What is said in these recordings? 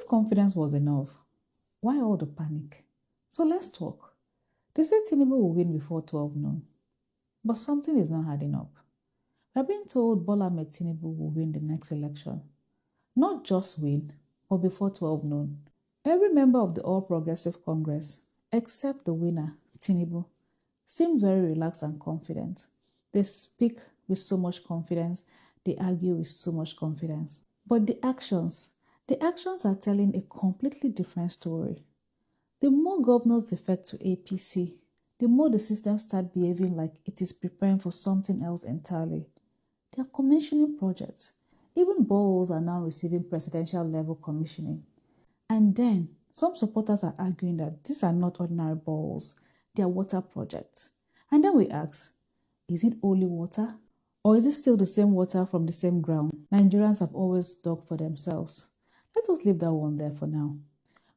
If confidence was enough, why all the panic? So let's talk. They say Tinubu will win before 12 noon, but something is not adding up. We are being told Bola Ahmed Tinubu will win the next election. Not just win, but before 12 noon. Every member of the All Progressive Congress, except the winner, Tinubu, seem very relaxed and confident. They speak with so much confidence, they argue with so much confidence. But the actions are telling a completely different story. The more governors defect to APC, the more the system starts behaving like it is preparing for something else entirely. They are commissioning projects. Even boreholes are now receiving presidential level commissioning. And then some supporters are arguing that these are not ordinary boreholes, they are water projects. And then we ask, is it only water? Or is it still the same water from the same ground Nigerians have always dug for themselves? Let us leave that one there for now.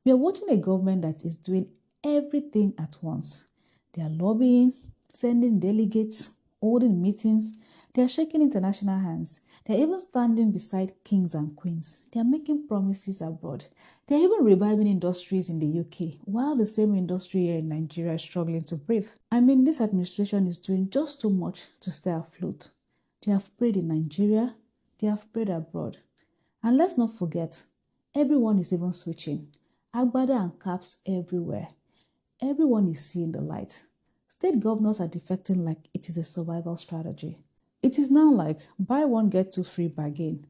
We are watching a government that is doing everything at once. They are lobbying, sending delegates, holding meetings. They are shaking international hands. They are even standing beside kings and queens. They are making promises abroad. They are even reviving industries in the UK, while the same industry here in Nigeria is struggling to breathe. I mean, this administration is doing just too much to stay afloat. They have prayed in Nigeria. They have prayed abroad. And let's not forget, everyone is even switching. Agbada and caps everywhere. Everyone is seeing the light. State governors are defecting like it is a survival strategy. It is now like buy one get two free bargain.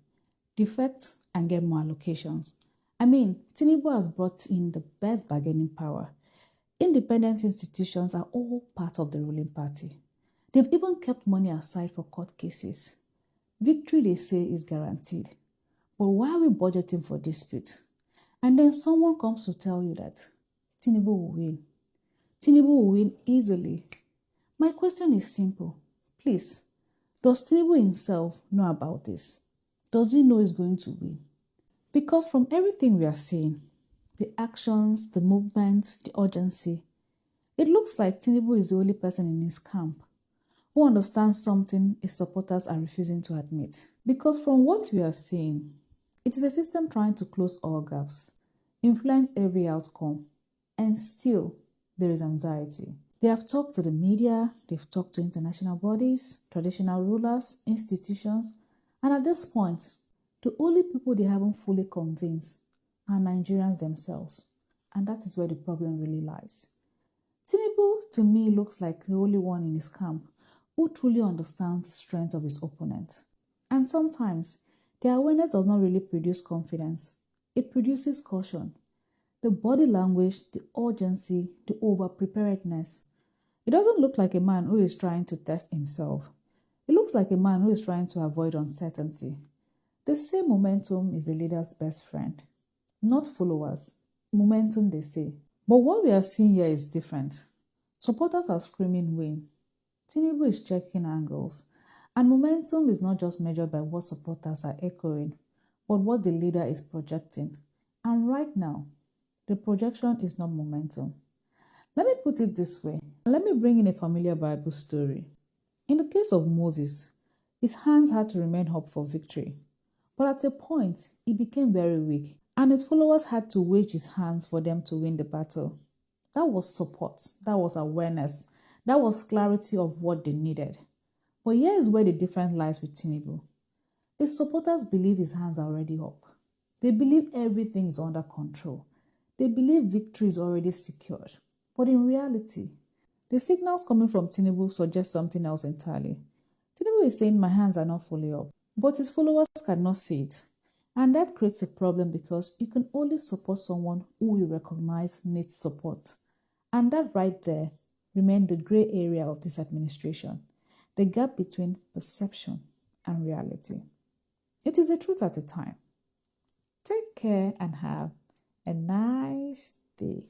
Defect and get more allocations. I mean, Tinubu has brought in the best bargaining power. Independent institutions are all part of the ruling party. They've even kept money aside for court cases. Victory, they say, is guaranteed. But why are we budgeting for dispute? And then someone comes to tell you that Tinubu will win. Tinubu will win easily. My question is simple. Please, does Tinubu himself know about this? Does he know he's going to win? Because from everything we are seeing, the actions, the movements, the urgency, it looks like Tinubu is the only person in his camp who understands something his supporters are refusing to admit. Because from what we are seeing, it is a system trying to close all gaps, influence every outcome, and still there is anxiety. They have talked to the media, they've talked to international bodies, traditional rulers, institutions, and at this point, the only people they haven't fully convinced are Nigerians themselves. And that is where the problem really lies. Tinubu, to me, looks like the only one in his camp who truly understands the strength of his opponent. And sometimes, their awareness does not really produce confidence. It produces caution. The body language, the urgency, the over-preparedness. It doesn't look like a man who is trying to test himself. It looks like a man who is trying to avoid uncertainty. The same momentum is the leader's best friend. Not followers. Momentum, they say. But what we are seeing here is different. Supporters are screaming win. Tinubu is checking angles. And momentum is not just measured by what supporters are echoing, but what the leader is projecting. And right now, the projection is not momentum. Let me put it this way. Let me bring in a familiar Bible story. In the case of Moses, his hands had to remain up for victory. But at a point, he became very weak, and his followers had to wage his hands for them to win the battle. That was support. That was awareness. That was clarity of what they needed. But here is where the difference lies with Tinubu. His supporters believe his hands are already up. They believe everything is under control. They believe victory is already secured. But in reality, the signals coming from Tinubu suggest something else entirely. Tinubu is saying my hands are not fully up, but his followers cannot see it. And that creates a problem because you can only support someone who you recognize needs support. And that right there remains the gray area of this administration, the gap between perception and reality. It is the truth at a time. Take care and have a nice day.